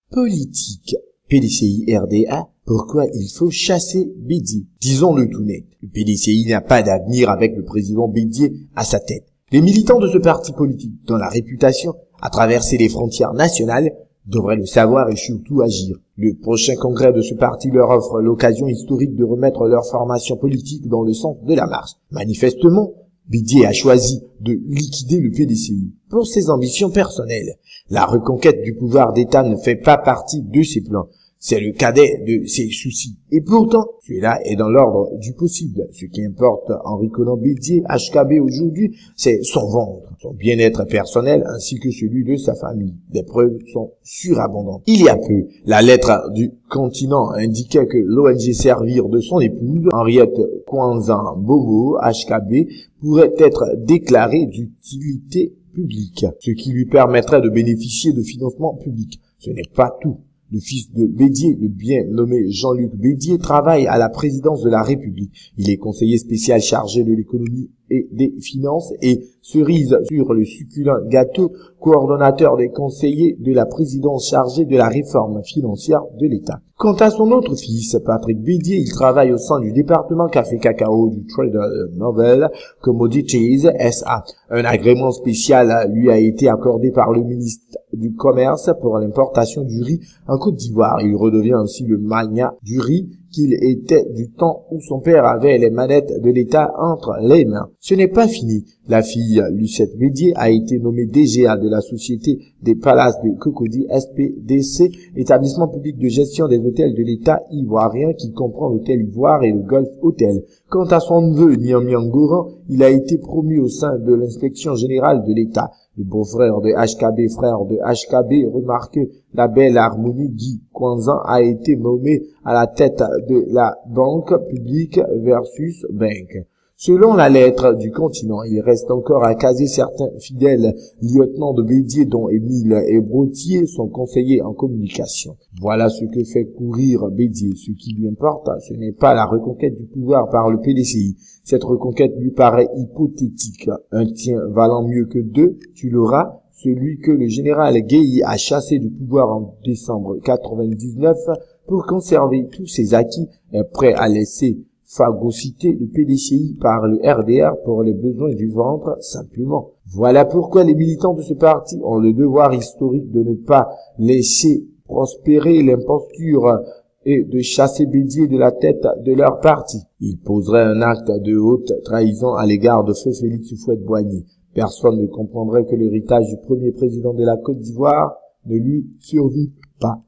Politique. PDCI RDA, pourquoi il faut chasser Bédié? Disons-le tout net, le PDCI n'a pas d'avenir avec le président Bédié à sa tête. Les militants de ce parti politique, dont la réputation a traversé les frontières nationales, devraient le savoir et surtout agir. Le prochain congrès de ce parti leur offre l'occasion historique de remettre leur formation politique dans le sens de la marche. Manifestement, Bédié a choisi de liquider le PDCI pour ses ambitions personnelles. La reconquête du pouvoir d'État ne fait pas partie de ses plans. C'est le cadet de ses soucis. Et pourtant, cela est dans l'ordre du possible. Ce qui importe Henri Konan Bédié, HKB aujourd'hui, c'est son ventre, son bien-être personnel ainsi que celui de sa famille. Les preuves sont surabondantes. Il y a peu, la lettre du continent indiquait que l'ONG Servir de son épouse, Henriette Kwanzan Bomo, HKB, pourrait être déclarée d'utilité publique, ce qui lui permettrait de bénéficier de financements publics. Ce n'est pas tout. Le fils de Bédié, le bien nommé Jean-Luc Bédié, travaille à la présidence de la République. Il est conseiller spécial chargé de l'économie et des finances et, cerise sur le succulent gâteau, coordonnateur des conseillers de la présidence chargée de la réforme financière de l'État. Quant à son autre fils, Patrick Bédié, il travaille au sein du département café cacao du Trader Novel Commodities SA. Un agrément spécial lui a été accordé par le ministre du Commerce pour l'importation du riz en Côte d'Ivoire. Il redevient ainsi le magnat du riz qu'il était du temps où son père avait les manettes de l'État entre les mains. Ce n'est pas fini. La fille Lucette Bédié a été nommée DGA de la Société des Palaces de Cocody SPDC, établissement public de gestion des hôtels de l'État ivoirien qui comprend l'hôtel Ivoire et le Golf Hotel. Quant à son neveu Niamien Goran, il a été promu au sein de l'inspection générale de l'État. Le beau-frère de HKB, frère de HKB, remarque la belle harmonie, Guy Kwanzan a été nommé à la tête de la banque publique versus bank. Selon la lettre du continent, il reste encore à caser certains fidèles lieutenants de Bédié dont Émile Ebrotier, son conseiller en communication. Voilà ce que fait courir Bédié. Ce qui lui importe, ce n'est pas la reconquête du pouvoir par le PDCI. Cette reconquête lui paraît hypothétique. Un tien valant mieux que deux, tu l'auras. Celui que le général Guéhi a chassé du pouvoir en décembre 99 pour conserver tous ses acquis est prêt à laisser phagocyter le PDCI par le RDR pour les besoins du ventre simplement. Voilà pourquoi les militants de ce parti ont le devoir historique de ne pas laisser prospérer l'imposture et de chasser Bédié de la tête de leur parti. Ils poseraient un acte de haute trahison à l'égard de feu Félix Houphouët-Boigny. Personne ne comprendrait que l'héritage du premier président de la Côte d'Ivoire ne lui survive pas.